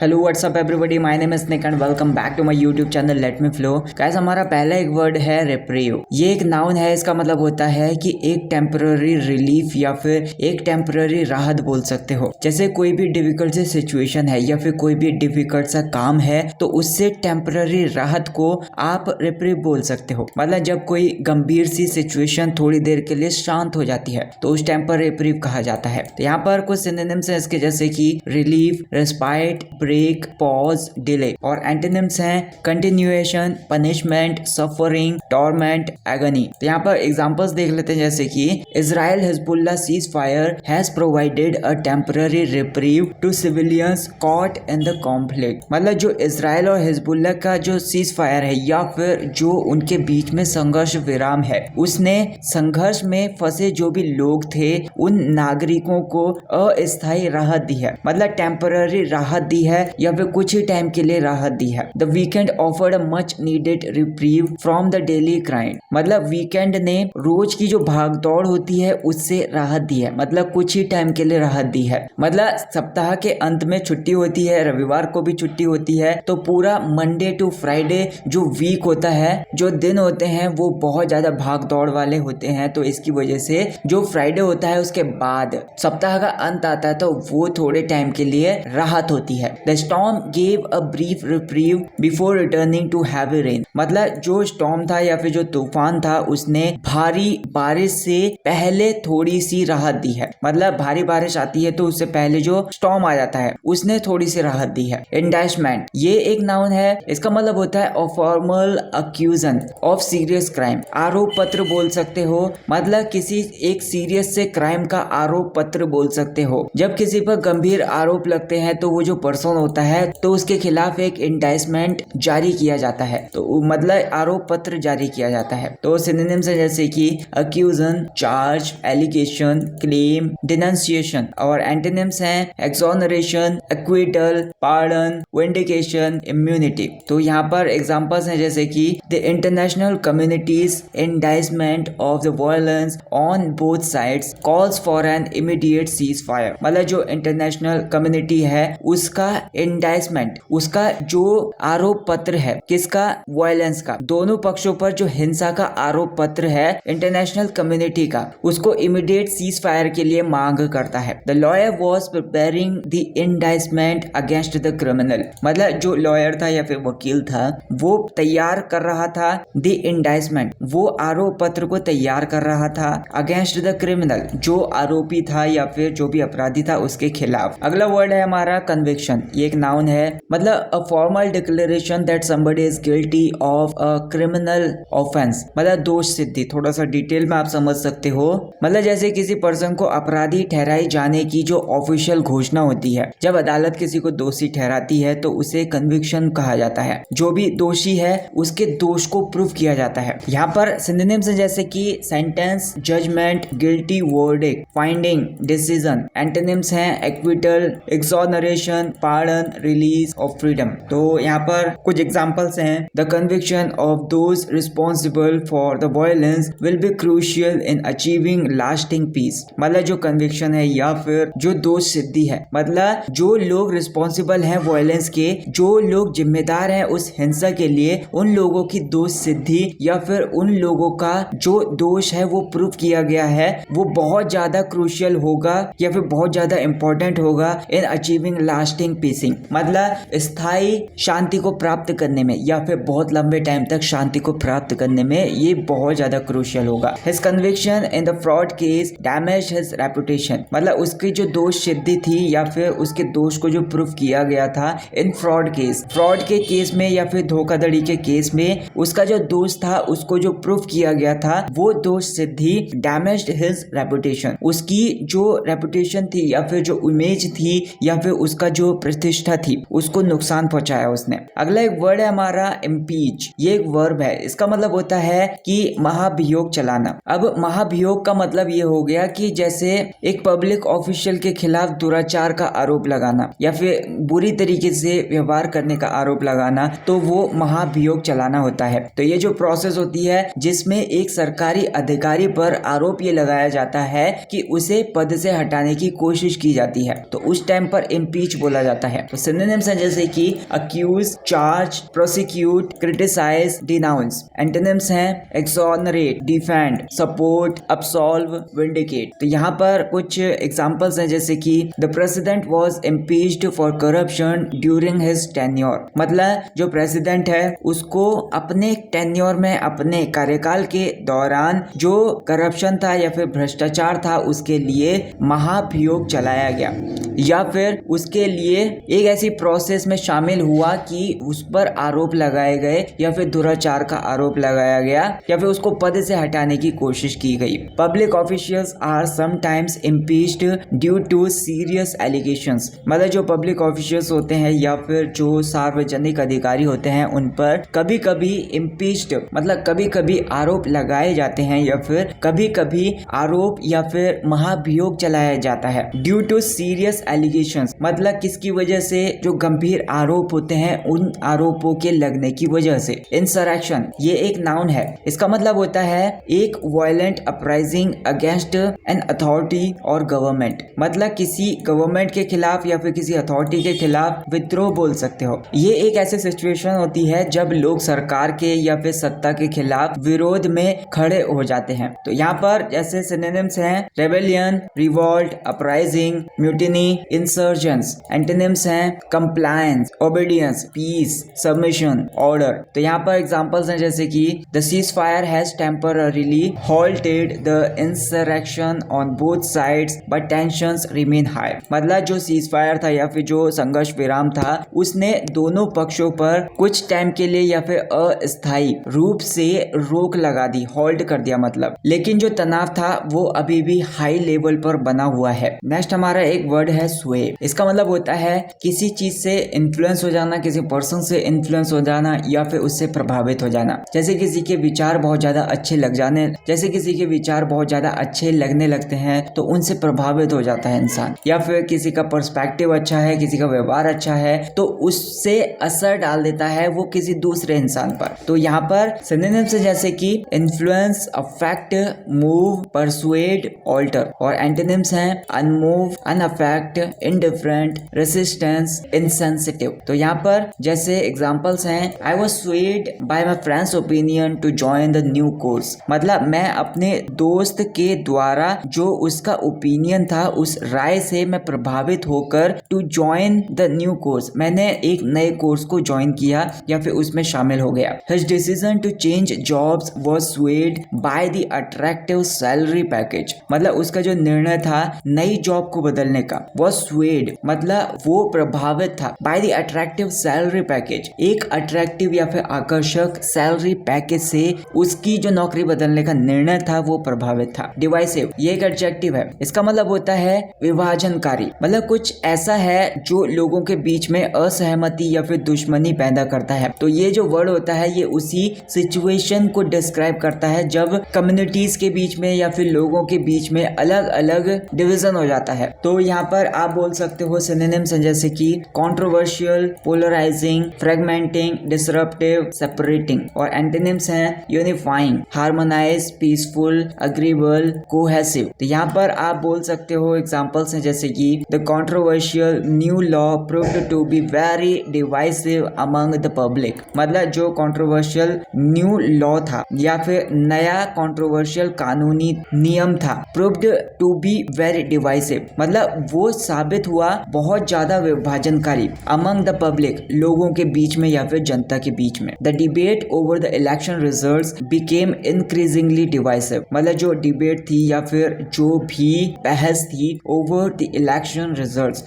Hello what's up everybody, my name is Nick and welcome back to my YouTube channel let me flow. Guys, हमारा पहला एक word है reprieve. ये एक noun है। इसका मतलब होता है कि एक टेम्पररी रिलीफ या फिर एक टेम्पररी राहत बोल सकते हो। जैसे कोई भी डिफिकल्ट सी सिचुएशन है या फिर कोई भी डिफिकल्ट सा काम है तो उससे टेम्पररी राहत को आप रिप्रीव बोल सकते हो। मतलब जब कोई गंभीर सी सिचुएशन थोड़ी देर के लिए शांत हो जाती है तो उस टाइम पर रिप्रीव कहा जाता है। तो यहाँ पर कुछ सिनोनिम्स हैं इसके, जैसे कि relief, respite, break, pause, delay. और एंटोनिम्स हैं continuation, punishment, suffering, torment, agony. तो यहाँ पर एग्जांपल्स देख लेते हैं, जैसे कि Israel Hezbollah ceasefire has provided a temporary reprieve to civilians caught in the conflict. मतलब जो इजराइल और हिजबुल्लाह का जो सीज फायर है या फिर जो उनके बीच में संघर्ष विराम है, उसने संघर्ष में फंसे जो भी लोग थे उन नागरिकों को अस्थायी राहत दी है। मतलब टेम्पररी राहत दी है या फिर कुछ ही टाइम के लिए राहत दी है। The weekend offered a much needed reprieve from the daily grind. मतलब वीकेंड ने रोज की जो भागदौड़ होती है उससे राहत दी है। मतलब कुछ ही टाइम के लिए राहत दी है। मतलब सप्ताह के अंत में छुट्टी होती है, रविवार को भी छुट्टी होती है, तो पूरा मंडे टू फ्राइडे जो वीक होता है, जो दिन होते हैं वो बहुत ज्यादा भाग दौड़ वाले होते हैं। तो इसकी वजह से जो फ्राइडे होता है उसके बाद सप्ताह का अंत आता है तो वो थोड़े टाइम के लिए राहत होती है। The storm gave a brief reprieve before returning to heavy rain. मतलब जो स्टॉर्म था या फिर जो तूफान था उसने भारी बारिश से पहले थोड़ी सी राहत दी है। मतलब भारी बारिश आती है तो उससे पहले जो स्टॉर्म आ जाता है उसने थोड़ी सी राहत दी है। इंडैशमेंट ये एक नाउन है। इसका मतलब होता है a formal accusation of serious crime. आरोप पत्र बोल सकते हो। मतलब किसी एक सीरियस से क्राइम का आरोप पत्र बोल सकते हो। जब किसी पर गंभीर आरोप लगते हैं तो वो जो पर्सन होता है तो उसके खिलाफ एक इंडाइसमेंट जारी किया जाता है। तो मतलब आरोप पत्र जारी किया जाता है। तो सिनोनिम्स है जैसे कि accusation, charge, allegation, claim, denunciation. और एंटोनिम्स हैं exoneration, acquittal, pardon, vindication, immunity. तो यहाँ पर एग्जांपल्स हैं जैसे कि the international community's indictment of the violence on both sides calls for an immediate cease fire. मतलब जो इंटरनेशनल कम्युनिटी है उसका इंडाइसमेंट, उसका जो आरोप पत्र है, किसका, वायलेंस का, दोनों पक्षों पर जो हिंसा का आरोप पत्र है इंटरनेशनल कम्युनिटी का, उसको इमीडिएट सीज फायर के लिए मांग करता है। The lawyer was preparing the indictment against the criminal. मतलब जो लॉयर था या फिर वकील था वो तैयार कर रहा था द इंडाइसमेंट, वो आरोप पत्र को तैयार कर रहा था अगेंस्ट द क्रिमिनल, जो आरोपी था या फिर जो भी अपराधी था उसके खिलाफ। अगला वर्ड है हमारा कन्विक्शन। ये एक नाउन है। मतलब a formal declaration that somebody is guilty of a criminal offence. मतलब दोष सिद्धि। थोड़ा सा डिटेल में आप समझ सकते हो। मतलब जैसे किसी पर्सन को अपराधी ठहराई जाने की जो ऑफिशियल घोषणा होती है, जब अदालत किसी को दोषी ठहराती है तो उसे कन्विक्शन कहा जाता है। जो भी दोषी है उसके दोष को प्रूव किया जाता है। यहाँ पर सिनोनिम्स हैं जैसे कि sentence, judgement, guilty verdict, finding, decision. Antonyms हैं acquittal, exoneration, pardon, release of freedom. तो यहाँ पर कुछ एग्जांपल्स हैं। The conviction of those responsible for the violence will be crucial in achieving lasting peace. मतलब जो कन्विक्शन है या फिर जो दोष सिद्धि है, मतलब जो लोग रिस्पॉन्सिबल हैं वायलेंस के, जो लोग जिम्मेदार हैं उस हिंसा के लिए, उन लोगों की दोष सिद्धि या फिर उन लोगों का जो दोष है वो प्रूव किया गया है, वो बहुत ज्यादा क्रूशियल होगा या फिर बहुत ज्यादा इंपॉर्टेंट होगा इन अचीविंग लास्टिंग पीसिंग। मतलब स्थायी शांति को प्राप्त करने में या फिर बहुत लंबे टाइम तक शांति को प्राप्त करने में ये बहुत ज्यादा क्रूशियल होगा। His conviction in the fraud case damaged his reputation. मतलब उसकी जो दोष सिद्धि थी या फिर उसके दोष को जो प्रूव किया गया था इन फ्रॉड केस, फ्रॉड के केस में या फिर धोखाधड़ी के केस में उसका जो दोष था उसको जो प्रूव किया गया था वो दोष सिद्धि डैमेज्ड हिज रेपुटेशन। उसकी जो रेपुटेशन थी या फिर जो इमेज थी या फिर उसका जो प्रतिष्ठा थी उसको नुकसान पहुंचाया उसने। अगला एक वर्ड है हमारा इम्पीच। ये एक वर्ब है। इसका मतलब होता है कि महाभियोग चलाना। अब महाभियोग का मतलब ये हो गया कि जैसे एक पब्लिक ऑफिशियल के खिलाफ दुराचार का आरोप लगाना या फिर बुरी तरीके से व्यवहार करने का आरोप लगाना, तो वो महाभियोग चलाना होता है। तो ये जो प्रोसेस होती है जिसमें एक सरकारी अधिकारी पर आरोप ये लगाया जाता है कि उसे पद से हटाने की कोशिश की जाती है, तो उस टाइम पर इम्पीच बोला जाता है। तो सिनोनिम्स हैं जैसे कि accuse, charge, prosecute, criticise, denounce. Antonyms हैं exonerate, defend, support, absolve, vindicate. तो यहाँ पर कुछ एग्जांपल्स हैं जैसे कि the president was impeached for corruption during his tenure. मतलब जो प्रेसिडेंट है उसको अपने टेन्योर में, अपने कार्यकाल के दौरान जो करप्शन था या फिर भ्रष्टाचार था उसके लिए महाभियोग चलाया गया, या फिर उसके लिए एक ऐसी प्रोसेस में शामिल हुआ कि उस पर आरोप लगाए गए या फिर दुराचार का आरोप लगाया गया या फिर उसको पद से हटाने की कोशिश की गई। Public officials are sometimes impeached due to serious allegations. मतलब जो पब्लिक ऑफिशियल्स होते हैं या फिर जो सार्वजनिक अधिकारी होते हैं उन पर कभी कभी इम्पीच्ड मतलब कभी कभी आरोप लगाए जाते हैं या फिर कभी कभी आरोप या फिर महाभियोग चलाया जाता है। ड्यू टू सीरियस एलिगेशंस मतलब किसकी वजह से, जो गंभीर आरोप होते हैं उन आरोपों के लगने की वजह से। इंसरेक्शन ये एक नाउन है, इसका मतलब होता है एक violent uprising against an authority और गवर्नमेंट। मतलब किसी गवर्नमेंट के खिलाफ या फिर किसी अथॉरिटी के खिलाफ विद्रोह बोल सकते हो। ये एक ऐसी सिचुएशन होती है जब लोग सरकार के या फिर सत्ता के खिलाफ विरोध में खड़े हो जाते हैं। तो यहाँ पर जैसे सिनोनिम्स हैं rebellion, revolt, uprising, mutiny, insurgence. Antonyms हैं compliance, obedience, peace, submission, order. तो यहाँ पर एग्जांपल्स हैं जैसे कि the ceasefire has temporarily halted the insurrection on both sides but tensions remain high। मतलब जो सीजफायर था या फिर जो संघर्ष विराम था उसने दोनों पक्षों पर कुछ टाइम के लिए या फिर अस्थायी रूप से रोक लगा दी, होल्ड कर दिया मतलब, लेकिन जो तनाव था वो अभी भी हाई लेवल पर बना हुआ है। नेक्स्ट हमारा एक वर्ड है स्वे। इसका मतलब होता है किसी चीज से इन्फ्लुएंस हो जाना, किसी पर्सन से इन्फ्लुएंस हो जाना या फिर उससे प्रभावित हो जाना। जैसे किसी के विचार बहुत ज्यादा अच्छे लग जाने, जैसे किसी के विचार बहुत ज्यादा अच्छे लगने लगते हैं तो उनसे प्रभावित हो जाता है इंसान, या फिर किसी का पर्सपेक्टिव अच्छा है, किसी का व्यवहार अच्छा है तो उससे असर डाल देता है वो किसी दूसरे इंसान पर। तो यहाँ पर सिनोनिम्स जैसे कि influence, affect, move, persuade, alter. और एंटोनिम्स हैं unmove, unaffect, indifferent, resistance, insensitive. तो यहाँ पर जैसे एग्जांपल्स हैं I was swayed by my friends opinion to join the new course. मतलब मैं अपने दोस्त के द्वारा जो उसका ओपिनियन था उस राय से मैं प्रभावित होकर to join the new course, मैंने एक नए कोर्स को ज्वाइन किया या फिर उसमें शामिल हो गया। His decision to change jobs was swayed by the attractive salary package. मतलब उसका जो निर्णय था नई जॉब को बदलने का वाज स्वेड मतलब वो प्रभावित था bye the attractive salary package, एक अट्रैक्टिव या फिर आकर्षक सैलरी पैकेज से उसकी जो नौकरी बदलने का निर्णय था वो प्रभावित था। डिवाइसिव ये एक एडजेक्टिव है, इसका मतलब होता है विभाजनकारी। मतलब कुछ ऐसा है जो लोगों के बीच में असहमति या फिर दुश्मनी पैदा करता है। तो ये जो वर्ड होता है ये उसी सिचुएशन को डिस्क्राइब करता है जब कम्युनिटीज के बीच में या फिर लोगों के बीच में अलग अलग डिवीजन हो जाता है। तो यहाँ पर आप बोल सकते हो सिनोनिम्स जैसे कि controversial, polarising, fragmenting, disruptive, separating. और एंटोनिम्स हैं unifying, harmonise, peaceful, agreeable, cohesive. तो यहाँ पर आप बोल सकते हो एग्जांपल्स हैं जैसे कि the controversial new law proved to be very divisive among the public. मतलब जो कंट्रोवर्शियल न्यू लॉ था या फिर नया कंट्रोवर्शियल कानूनी नियम था, proved to be very divisive मतलब वो साबित हुआ बहुत ज्यादा विभाजनकारी, अमंग द पब्लिक लोगों के बीच में या फिर जनता के बीच में। The debate over the election results became increasingly divisive. मतलब जो डिबेट थी या फिर जो भी बहस थी ओवर द इलेक्शन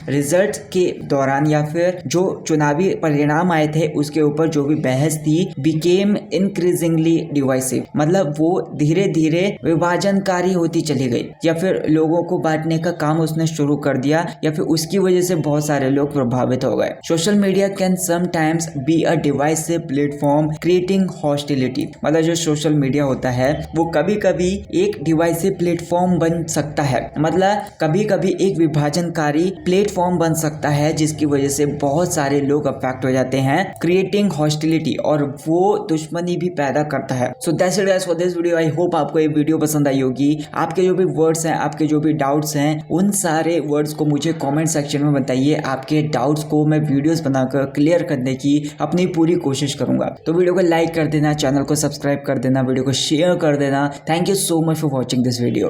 रिजल्ट के दौरान या फिर जो चुनावी परिणाम आए थे उसके ऊपर जो भी बहस थी, बिकेम इंक्रीजिंगली डिवाइसिव मतलब वो धीरे धीरे विभाजनकारी होती चली गई या फिर लोगों को बांटने का काम उसने शुरू कर दिया या फिर उसकी वजह से बहुत सारे लोग प्रभावित हो गए। Social media can sometimes be a divisive platform creating hostility. मतलब जो सोशल मीडिया होता है वो कभी कभी एक डिवाइसिव प्लेटफॉर्म बन सकता है, मतलब कभी कभी एक विभाजनकारी प्लेटफॉर्म बन सकता है जिसकी वजह से बहुत सारे लोग अफेक्ट हो जाते हैं, क्रिएटिंग हॉस्टिलिटी, और वो दुश्मनी भी पैदा करता है। So that's it guys for this video. I hope आपको ये वीडियो पसंद आई होगी। आपके जो भी वर्ड्स हैं, आपके जो भी डाउट्स हैं, उन सारे वर्ड्स को मुझे कमेंट सेक्शन में बताइए। आपके डाउट्स को मैं वीडियोस बनाकर क्लियर करने की अपनी पूरी कोशिश करूंगा। तो वीडियो को लाइक कर देना, चैनल को सब्सक्राइब कर देना, वीडियो को शेयर कर देना। Thank you so much for watching this video.